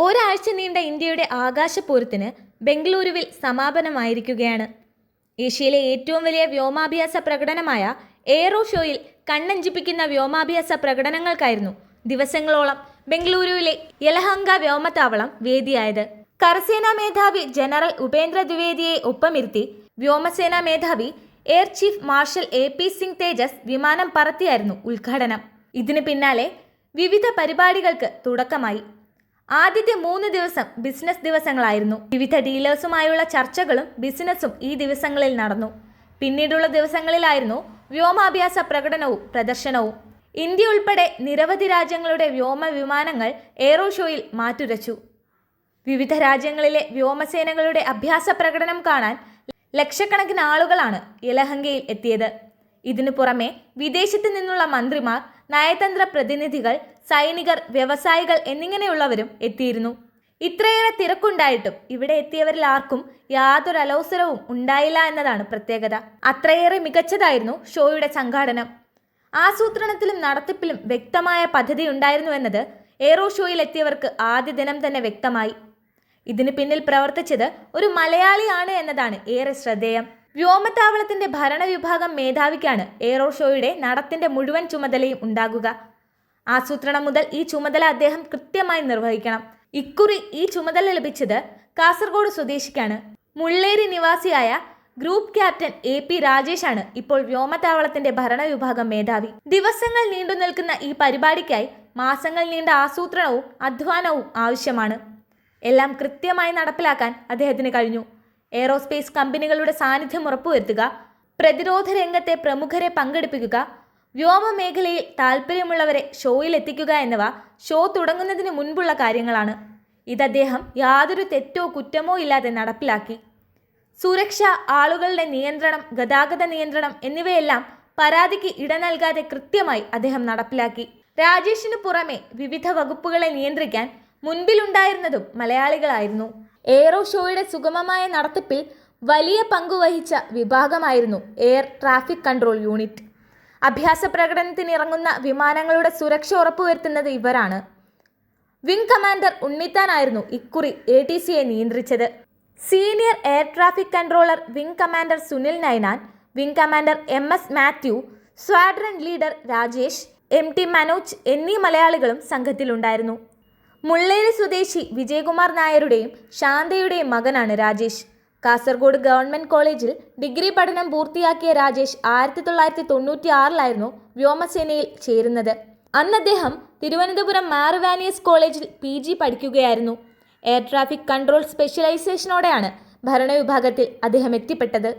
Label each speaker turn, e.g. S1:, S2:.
S1: ഒരാഴ്ച നീണ്ട ഇന്ത്യയുടെ ആകാശപൂരത്തിന് ബംഗളൂരുവിൽ സമാപനമായിരിക്കുകയാണ്. ഏഷ്യയിലെ ഏറ്റവും വലിയ വ്യോമാഭ്യാസ പ്രകടനമായ എയ്റോ ഷോയിൽ കണ്ണഞ്ചിപ്പിക്കുന്ന വ്യോമാഭ്യാസ പ്രകടനങ്ങൾക്കായിരുന്നു ദിവസങ്ങളോളം ബംഗളൂരുവിലെ യലഹങ്ക വ്യോമത്താവളം വേദിയായത്. കരസേനാ മേധാവി ജനറൽ ഉപേന്ദ്ര ദ്വിവേദിയെ ഒപ്പമിരുത്തി വ്യോമസേനാ മേധാവി air chief marshal AP Singh Tejas വിമാനം പറത്തിയായിരുന്നു ഉദ്ഘാടനം. ഇതിന് പിന്നാലെ വിവിധ പരിപാടികൾക്ക് തുടക്കമായി. ആദ്യത്തെ 3 ദിവസം ബിസിനസ് ദിവസങ്ങളായിരുന്നു. വിവിധ ഡീലേഴ്സുമായുള്ള ചർച്ചകളും ബിസിനസ്സും ഈ ദിവസങ്ങളിൽ നടന്നു. പിന്നീടുള്ള ദിവസങ്ങളിലായിരുന്നു വ്യോമാഭ്യാസ പ്രകടനവും പ്രദർശനവും. ഇന്ത്യ ഉൾപ്പെടെ നിരവധി രാജ്യങ്ങളുടെ വ്യോമ വിമാനങ്ങൾ എയ്റോ ഷോയിൽ മാറ്റുരച്ചു. വിവിധ രാജ്യങ്ങളിലെ വ്യോമസേനകളുടെ അഭ്യാസ പ്രകടനം കാണാൻ ലക്ഷക്കണക്കിന് ആളുകളാണ് യലഹങ്കയിൽ എത്തിയത്. ഇതിനു പുറമെ വിദേശത്ത് നിന്നുള്ള മന്ത്രിമാർ, നയതന്ത്ര പ്രതിനിധികൾ, സൈനികർ, വ്യവസായികൾ എന്നിങ്ങനെയുള്ളവരും എത്തിയിരുന്നു. ഇത്രയേറെ തിരക്കുണ്ടായിട്ടും ഇവിടെ എത്തിയവരിൽ ആർക്കും യാതൊരു അലോസരവും ഉണ്ടായില്ല എന്നതാണ് പ്രത്യേകത. അത്രയേറെ മികച്ചതായിരുന്നു ഷോയുടെ സംഘാടനം. ആസൂത്രണത്തിലും നടത്തിപ്പിലും വ്യക്തമായ പദ്ധതി ഉണ്ടായിരുന്നുവെന്നത് എയ്റോ ഷോയിൽ എത്തിയവർക്ക് ആദ്യ ദിനം തന്നെ വ്യക്തമായി. ഇതിന് പിന്നിൽ പ്രവർത്തിച്ചത് ഒരു മലയാളിയാണ് എന്നതാണ് ഏറെ ശ്രദ്ധേയം. വ്യോമത്താവളത്തിന്റെ ഭരണവിഭാഗം മേധാവിക്കാണ് എയ്റോ ഷോയുടെ നടത്തിന്റെ മുഴുവൻ ചുമതലയും ഉണ്ടാകുക. ആസൂത്രണം മുതൽ ഈ ചുമതല അദ്ദേഹം കൃത്യമായി നിർവഹിക്കണം. ഇക്കുറി ഈ ചുമതല ലഭിച്ചത് കാസർഗോഡ് സ്വദേശിക്കാണ്. മുള്ളേരി നിവാസിയായ ഗ്രൂപ്പ് ക്യാപ്റ്റൻ AP രാജേഷാണ് ഇപ്പോൾ വ്യോമത്താവളത്തിന്റെ ഭരണവിഭാഗം മേധാവി. ദിവസങ്ങൾ നീണ്ടു നിൽക്കുന്ന ഈ പരിപാടിക്കായി മാസങ്ങൾ നീണ്ട ആസൂത്രണവും അധ്വാനവും ആവശ്യമാണ്. എല്ലാം കൃത്യമായി നടപ്പിലാക്കാൻ അദ്ദേഹത്തിന് കഴിഞ്ഞു. എയ്റോസ്പേസ് കമ്പനികളുടെ സാന്നിധ്യം ഉറപ്പുവരുത്തുക, പ്രതിരോധ രംഗത്തെ പ്രമുഖരെ പങ്കെടുപ്പിക്കുക, വ്യോമ മേഖലയിൽ താല്പര്യമുള്ളവരെ ഷോയിൽ എത്തിക്കുക എന്നിവ ഷോ തുടങ്ങുന്നതിന് മുൻപുള്ള കാര്യങ്ങളാണ്. ഇത് അദ്ദേഹം യാതൊരു തെറ്റോ കുറ്റമോ ഇല്ലാതെ നടപ്പിലാക്കി. സുരക്ഷ, ആളുകളുടെ നിയന്ത്രണം, ഗതാഗത നിയന്ത്രണം എന്നിവയെല്ലാം പരാതിക്ക് ഇട നൽകാതെ കൃത്യമായി അദ്ദേഹം നടപ്പിലാക്കി. രാജേഷിന് പുറമെ വിവിധ വകുപ്പുകളെ നിയന്ത്രിക്കാൻ മുൻപിലുണ്ടായിരുന്നതും മലയാളികളായിരുന്നു. എയ്റോ ഷോയുടെ സുഗമമായ നടത്തിപ്പിൽ വലിയ പങ്കുവഹിച്ച വിഭാഗമായിരുന്നു എയർ ട്രാഫിക് കൺട്രോൾ യൂണിറ്റ്. അഭ്യാസ പ്രകടനത്തിന് ഇറങ്ങുന്ന വിമാനങ്ങളുടെ സുരക്ഷ ഉറപ്പുവരുത്തുന്നത് ഇവരാണ്. വിംഗ് കമാൻഡർ ഉണ്ണിത്താനായിരുന്നു ഇക്കുറി ATCയെ നിയന്ത്രിച്ചത്. Senior air traffic controller wing commander Sunil Nainan, wing commander MS Mathew, squadron leader Rajesh, MT Manoj എന്നീ മലയാളികളും സംഘത്തിലുണ്ടായിരുന്നു. മുള്ളേരി സ്വദേശി വിജയകുമാർ നായരുടെയും ശാന്തയുടെയും മകനാണ് രാജേഷ്. കാസർഗോഡ് ഗവൺമെന്റ് കോളേജിൽ ഡിഗ്രി പഠനം പൂർത്തിയാക്കിയ രാജേഷ് 1996 വ്യോമസേനയിൽ ചേരുന്നത്. അന്ന് അദ്ദേഹം തിരുവനന്തപുരം മാർവാനിയസ് കോളേജിൽ PG പഠിക്കുകയായിരുന്നു. എയർ ട്രാഫിക് കൺട്രോൾ സ്പെഷ്യലൈസേഷനോടെയാണ് ഭരണവിഭാഗത്തിൽ അദ്ദേഹം എത്തിപ്പെട്ടത്.